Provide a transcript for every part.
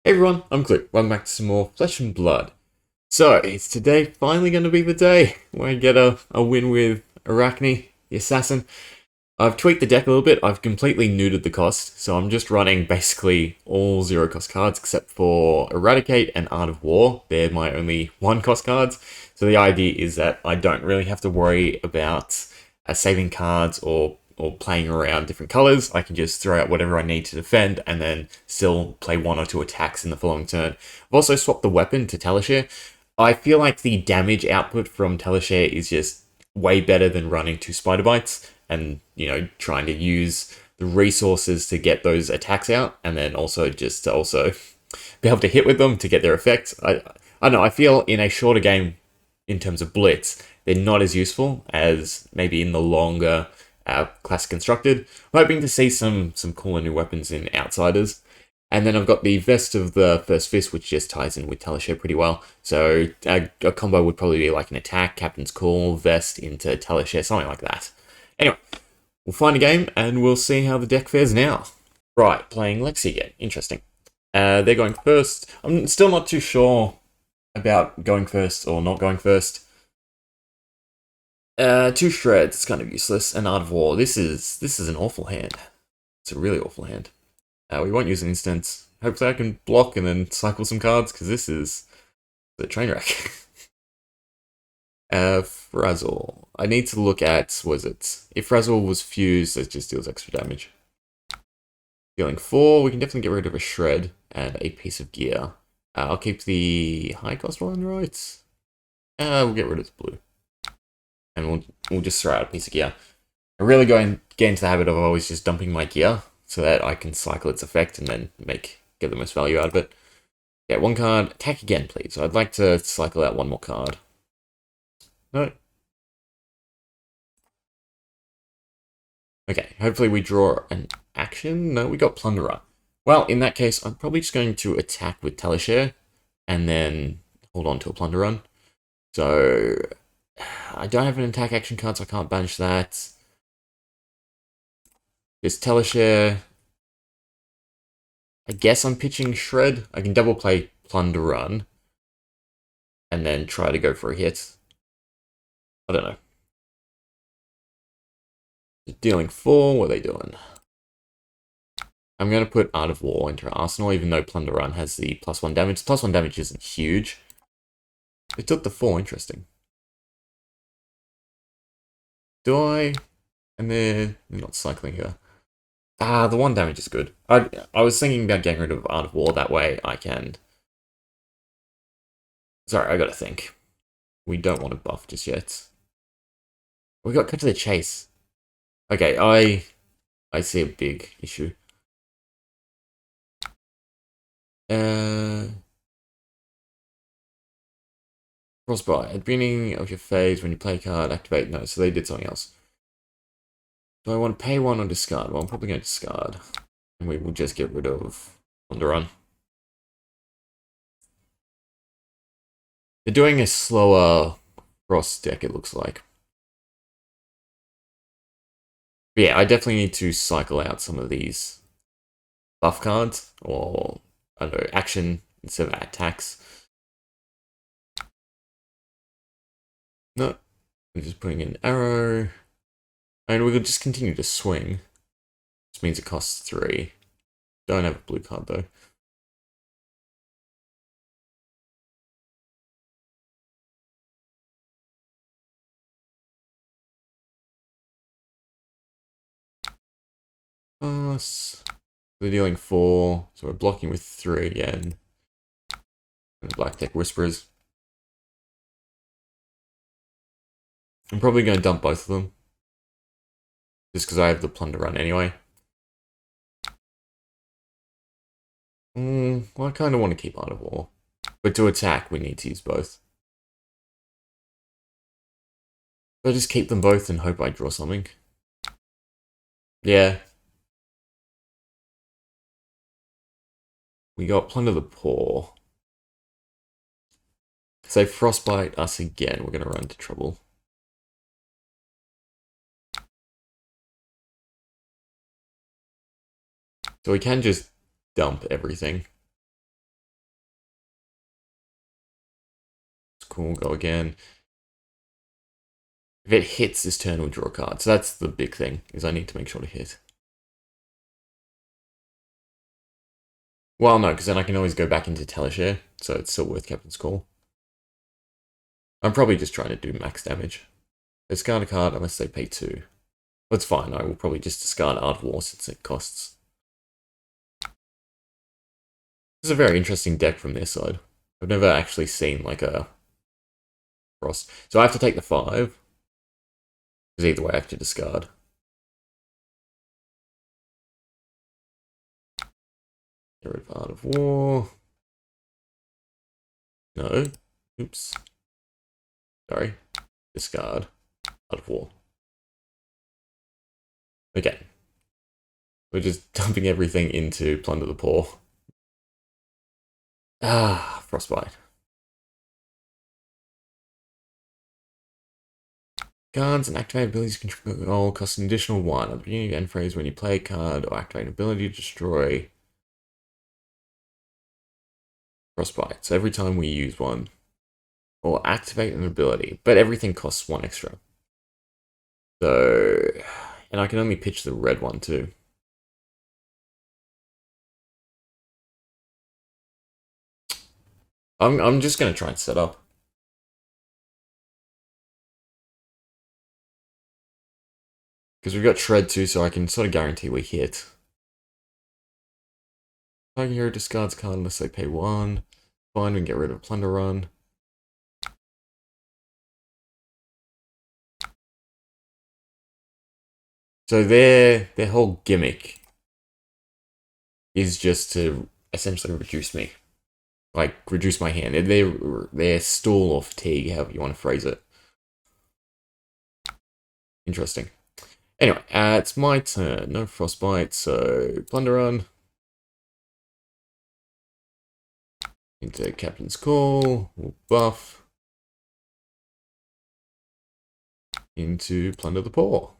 Hey everyone, I'm Click. Welcome back to some more Flesh and Blood. So, is today finally going to be the day where I get a win with Arakni, the assassin? I've tweaked the deck a little bit. I've completely neutered the cost, so I'm just running basically all zero cost cards except for Eradicate and Art of War. They're my only one cost cards. So the idea is that I don't really have to worry about saving cards or playing around different colors. I can just throw out whatever I need to defend and then still play one or two attacks in the following turn. I've also swapped the weapon to Teleshare. I feel like the damage output from Teleshare is just way better than running two Spider Bites and, trying to use the resources to get those attacks out and then also just to also be able to hit with them to get their effects. I don't know, I feel in a shorter game in terms of Blitz, they're not as useful as maybe in the longer classic constructed. I'm hoping to see some cooler new weapons in Outsiders. And then I've got the Vest of the First Fist, which just ties in with Teleshare pretty well. So a combo would probably be like an attack, Captain's Call, Vest into Teleshare, something like that. Anyway, we'll find a game and we'll see how the deck fares now. Right, playing Lexi again. Interesting. They're going first. I'm still not too sure about going first or not going first. Two shreds, it's kind of useless. And Art of War. This is an awful hand. It's a really awful hand. We won't use an instance. Hopefully I can block and then cycle some cards, because this is a train wreck. Frazzle. I need to look at, if Frazzle was fused, it just deals extra damage. Dealing 4, we can definitely get rid of a shred and a piece of gear. I'll keep the high cost one, right? We'll get rid of the blue. And we'll just throw out a piece of gear. I'm really get into the habit of always just dumping my gear so that I can cycle its effect and then get the most value out of it. Yeah, one card. Attack again, please. I'd like to cycle out one more card. No. Okay, hopefully we draw an action. No, we got Plunderer. Well, in that case, I'm probably just going to attack with Teleshare and then hold on to a Plunder Run. So I don't have an attack action card, so I can't banish that. Just Teleshare. I guess I'm pitching Shred. I can double play Plunder Run and then try to go for a hit. I don't know. Dealing 4, what are they doing? I'm going to put Art of War into Arsenal, even though Plunder Run has the +1 damage. +1 damage isn't huge. It took the 4, interesting. Do I? And they're not cycling here. The 1 damage is good. I was thinking about getting rid of Art of War, that way I can... Sorry, I gotta think. We don't want to buff just yet. We got cut to the chase. Okay, I see a big issue. Frostbite. At the beginning of your phase, when you play a card, activate. No, so they did something else. Do I want to pay 1 or discard? Well, I'm probably going to discard. And we will just get rid of Run. They're doing a slower Frost deck, it looks like. But yeah, I definitely need to cycle out some of these buff cards, or, I don't know, action instead of attacks. No, I'm just putting in arrow. And we could just continue to swing. This means it costs 3. Don't have a blue card though. Pass. We're dealing 4, so we're blocking with 3 again. And the Black Tech Whisperers. I'm probably going to dump both of them. Just because I have the Plunder Run anyway. Well, I kind of want to keep Art of War. But to attack, we need to use both. So I just keep them both and hope I draw something. Yeah. We got Plunder the Poor. So Frostbite us again, we're going to run into trouble. So we can just dump everything. Cool, go again. If it hits this turn, we'll draw a card. So that's the big thing, is I need to make sure to hit. Well, no, because then I can always go back into Teleshare, so it's still worth Captain's Call. I'm probably just trying to do max damage. Discard a card unless they pay 2. That's fine, I will probably just discard Art of War since it costs. This is a very interesting deck from their side. I've never actually seen like a Frost. So I have to take the 5. Because either way I have to discard. Get rid of Art of War. No. Oops. Sorry. Discard. Art of War. Okay. We're just dumping everything into Plunder the Poor. Ah, Frostbite. Cards and activate abilities control cost an additional 1. At the beginning of end phase, when you play a card or activate an ability to destroy Frostbite. So every time we use one, or activate an ability, but everything costs 1 extra. So, and I can only pitch the red one too. I'm just gonna try and set up. Because we've got Shred too, so I can sort of guarantee we hit. Target hero discards card unless they pay 1. Fine, we can get rid of Plunder Run. So their whole gimmick is just to essentially reduce me. Like, reduce my hand. Their stall or fatigue, however you want to phrase it. Interesting. Anyway, it's my turn. No Frostbite, so Plunder Run. Into Captain's Call. We'll buff. Into Plunder the Poor.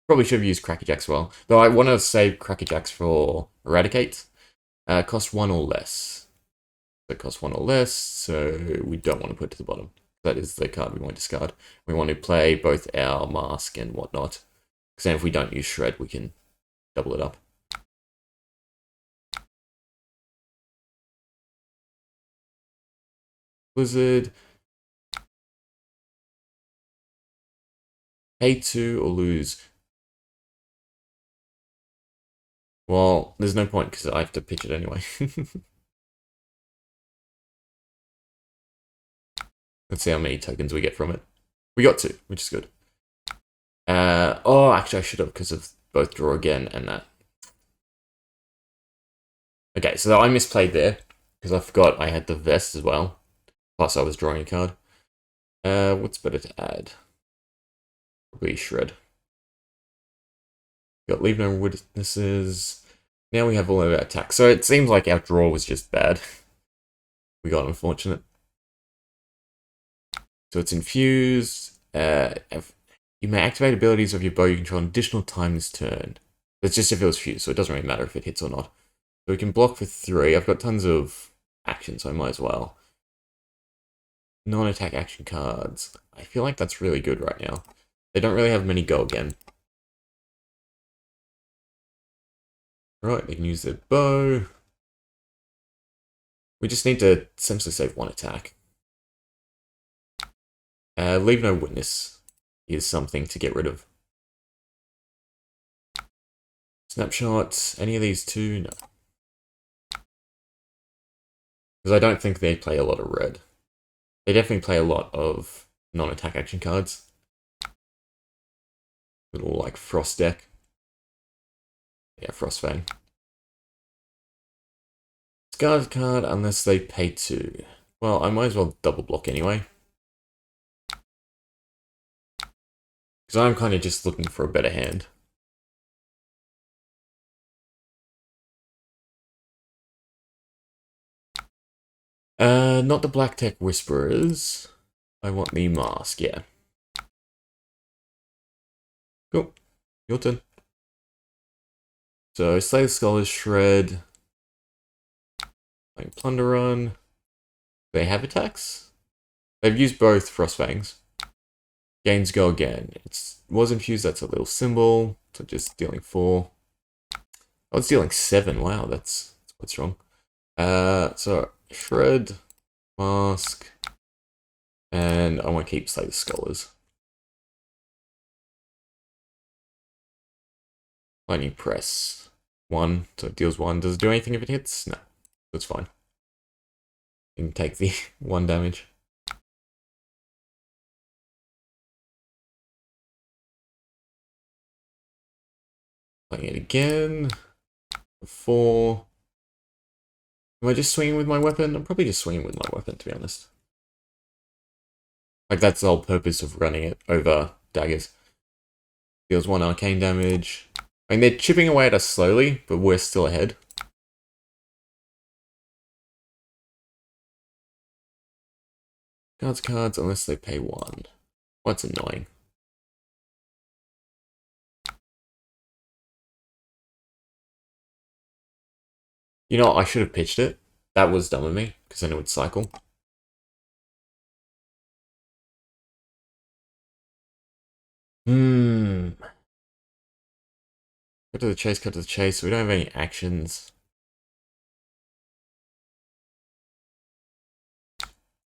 Probably should have used Crackerjack as well. Though I want to save Crackerjacks for Eradicate. Cost 1 or less. So it costs 1 or less, so we don't want to put it to the bottom. That is the card we want to discard. We want to play both our Mask and whatnot. Because then if we don't use Shred, we can double it up. Blizzard. Pay 2 or lose. Well, there's no point because I have to pitch it anyway. Let's see how many tokens we get from it. We got 2, which is good. Oh, actually I should have because of both draw again and that. Okay, so I misplayed there because I forgot I had the vest as well. Plus I was drawing a card. What's better to add? Probably Shred. Got Leave No Witnesses. Now we have all of our attacks. So it seems like our draw was just bad. We got unfortunate. So it's infused. You may activate abilities of your bow you control an additional time this turn. That's just if it was fused, so it doesn't really matter if it hits or not. So we can block for 3. I've got tons of action, so I might as well. Non-attack action cards. I feel like that's really good right now. They don't really have many go again. Right, they can use their bow. We just need to essentially save 1 attack. Leave No Witness is something to get rid of. Snapshot, any of these 2? No. Because I don't think they play a lot of red. They definitely play a lot of non-attack action cards. Little, like, Frost deck. Yeah, Frost Fang. Discard card unless they pay 2. Well, I might as well double block anyway. Because I'm kind of just looking for a better hand. Not the Black Tech Whisperers. I want the Mask, yeah. Cool. Your turn. So, Slay the Scholars, Shred. Like Plunder Run. They have attacks? They've used both Frostfangs. Gains go again. It was infused, that's a little symbol. So just dealing 4. Oh, it's dealing 7. Wow, that's quite strong. So Shred, Mask, and I want to keep Slay the Scholars. Lightning Press. 1, so it deals 1. Does it do anything if it hits? No, that's fine. You can take the 1 damage. Playing it again. 4. Am I just swinging with my weapon? I'm probably just swinging with my weapon, to be honest. Like, that's the whole purpose of running it over daggers. Deals 1 arcane damage. I mean, they're chipping away at us slowly, but we're still ahead. Cards, unless they pay 1. What's annoying? You know, I should have pitched it. That was dumb of me, because then it would cycle. Cut to the chase, cut to the chase. We don't have any actions.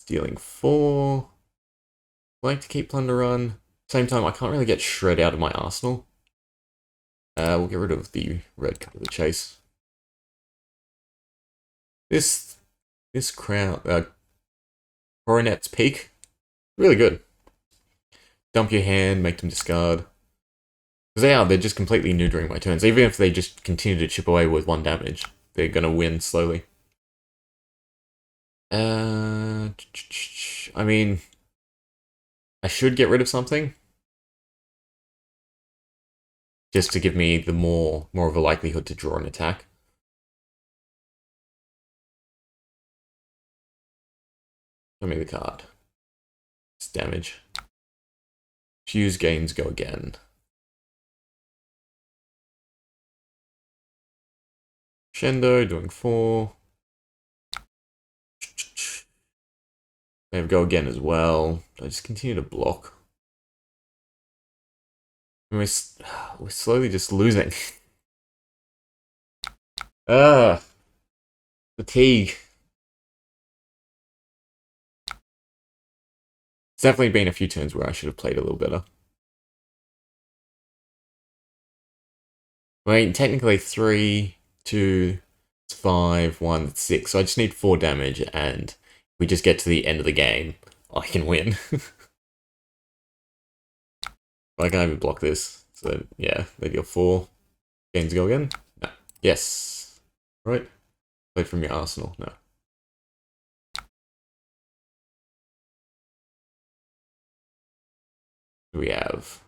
Dealing 4. Like to keep Plunder Run. Same time, I can't really get Shred out of my arsenal. We'll get rid of the red cut of the chase. This crown, Coronet's Peak, really good. Dump your hand, make them discard. Because they're just completely neutering my turns. Even if they just continue to chip away with 1 damage, they're gonna win slowly. I mean, I should get rid of something. Just to give me the more of a likelihood to draw an attack. Show me the card. It's damage. Fuse gains go again. Shendo doing 4. They go again as well. I just continue to block. And we're slowly just losing. Fatigue. It's definitely been a few turns where I should have played a little better. I mean, technically 3, 2, 5, 1, 6. So I just need 4 damage, and if we just get to the end of the game, I can win. I can't even block this. So yeah, they deal 4. Gains go again? No. Yes. Right. Play from your arsenal. No. What do we have?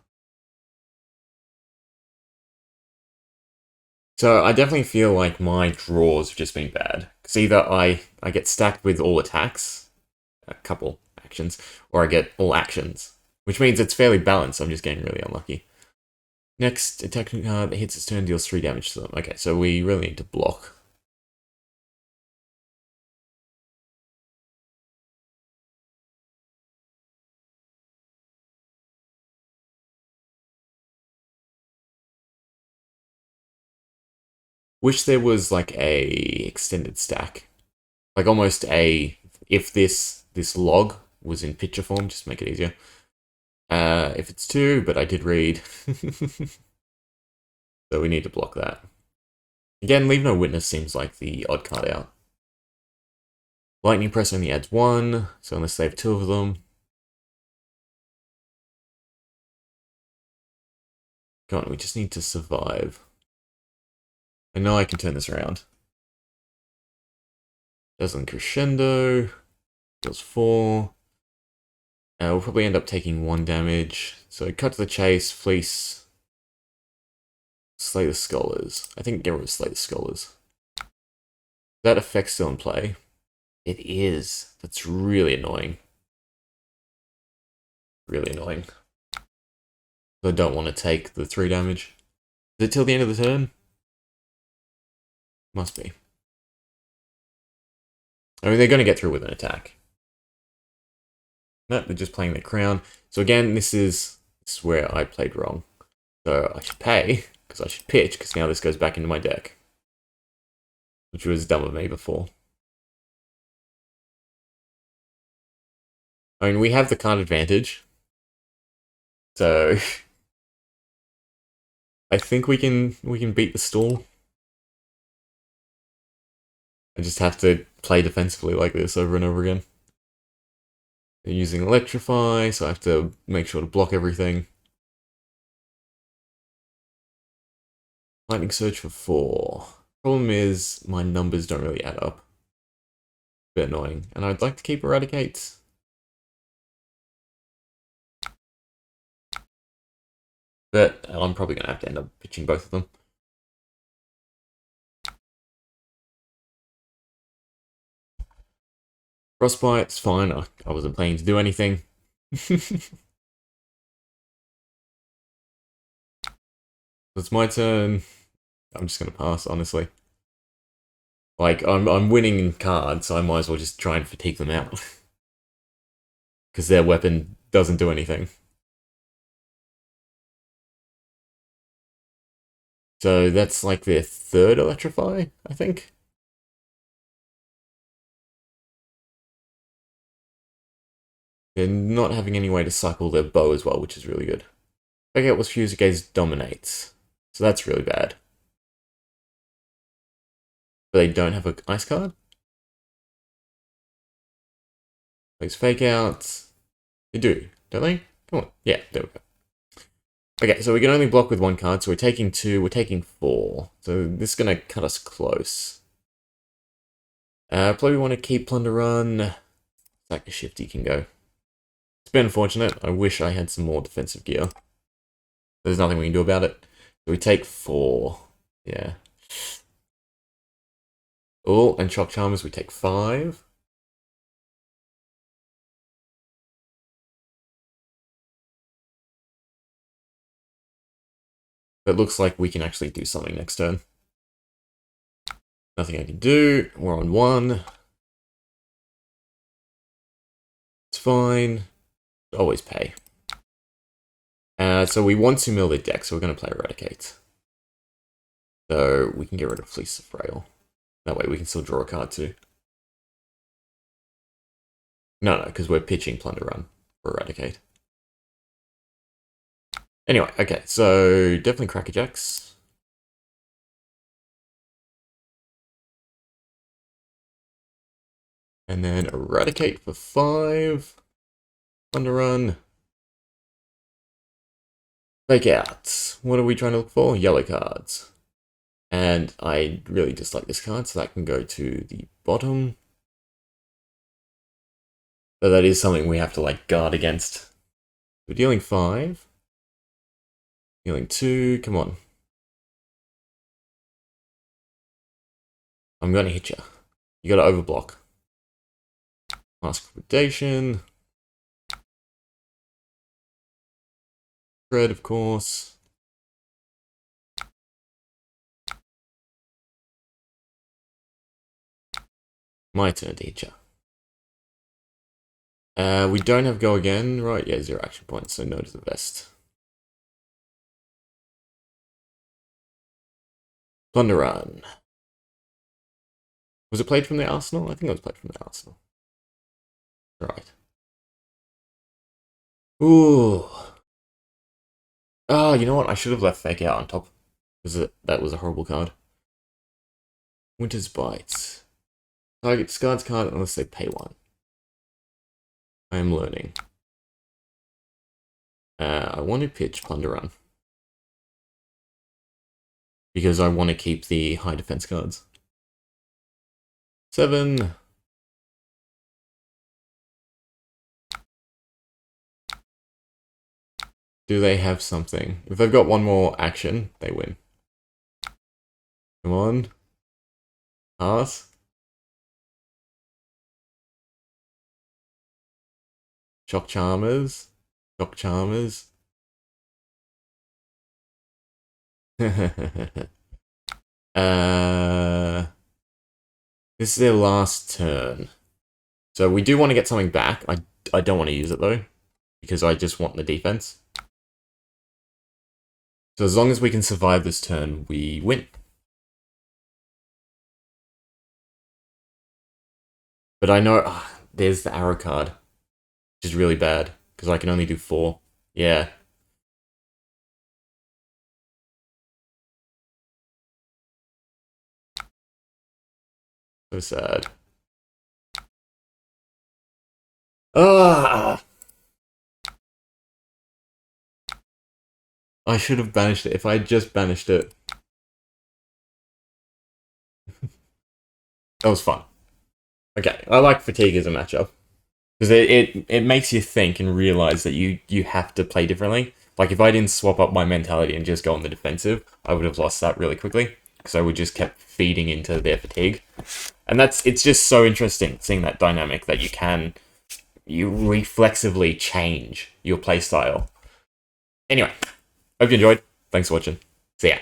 So I definitely feel like my draws have just been bad. Because either I get stacked with all attacks, a couple actions, or I get all actions. Which means it's fairly balanced, I'm just getting really unlucky. Next, attacking card that hits its turn deals 3 damage to them. Okay, so we really need to block. Wish there was like a extended stack. Like almost a, if this log was in picture form, just make it easier. If it's 2, but I did read. So we need to block that. Again, Leave No Witness seems like the odd card out. Lightning Press only adds 1, so unless they have 2 of them. Come on, we just need to survive. I know I can turn this around. Dazzling Crescendo. Deals 4. We'll probably end up taking 1 damage. So cut to the chase, fleece. Slay the Scholars. I think get rid of Slay the Scholars. That effect's still in play. It is. That's really annoying. Really annoying. I don't want to take the 3 damage. Is it till the end of the turn? Must be. I mean, they're going to get through with an attack. No, they're just playing their crown. So again, this is where I played wrong. So I should pay, because I should pitch, because now this goes back into my deck. Which was dumb of me before. I mean, we have the card advantage. So I think we can beat the stall. I just have to play defensively like this over and over again. They're using Electrify, so I have to make sure to block everything. Lightning Surge for 4. Problem is, my numbers don't really add up. Bit annoying. And I'd like to keep Eradicate. But I'm probably going to have to end up pitching both of them. Frostbite's fine. I wasn't planning to do anything. It's my turn. I'm just going to pass, honestly. Like, I'm winning in cards, so I might as well just try and fatigue them out. Because their weapon doesn't do anything. So that's like their third Electrify, I think. They're not having any way to cycle their bow as well, which is really good. Okay, it was Fuse against Dominates. So that's really bad. But they don't have an ice card? Please Fake Out. They do, don't they? Come on. Yeah, there we go. Okay, so we can only block with one card, so we're taking 2, we're taking 4. So this is going to cut us close. Probably want to keep Plunder Run. Like a Shifty can go. It's been unfortunate. I wish I had some more defensive gear. There's nothing we can do about it. So we take 4. Yeah. Oh, and Shock Charmers, we take 5. It looks like we can actually do something next turn. Nothing I can do. We're on 1. It's fine. Always pay. So we want to mill their deck, so we're going to play Eradicate. So we can get rid of Fleece of Frail. That way we can still draw a card too. No, because we're pitching Plunder Run for Eradicate. Anyway, okay, so definitely Crackerjacks. And then Eradicate for 5. Plunder Run. Fake Out. What are we trying to look for? Yellow cards. And I really dislike this card, so that can go to the bottom. But that is something we have to, like, guard against. We're dealing 5. Dealing 2. Come on. I'm going to hit you. You got to overblock. Mask of Predation. Red, of course. My turn to hit you. We don't have go again, right? Yeah, 0 action points, so no to the vest. Plunder Run. Was it played from the arsenal? I think it was played from the arsenal. Right. Ooh. Oh, you know what? I should have left Fake Out on top. Because that was a horrible card. Winter's Bites. Target discards card unless they pay 1. I am learning. I want to pitch Plunder Run. Because I want to keep the high defense cards. 7. Do they have something? If they've got one more action, they win. Come on. Pass. Shock Charmers. Shock Charmers. This is their last turn. So we do want to get something back. I I don't want to use it though, because I just want the defense. So as long as we can survive this turn, we win. But I know there's the arrow card, which is really bad because I can only do 4. Yeah. So sad. Ah! I should have banished it if I had just banished it. That was fun. Okay, I like fatigue as a matchup. Because it makes you think and realize that you have to play differently. Like, if I didn't swap up my mentality and just go on the defensive, I would have lost that really quickly. Because I would just kept feeding into their fatigue. And it's just so interesting seeing that dynamic that you reflexively change your playstyle. Anyway, hope you enjoyed. Thanks for watching. See ya.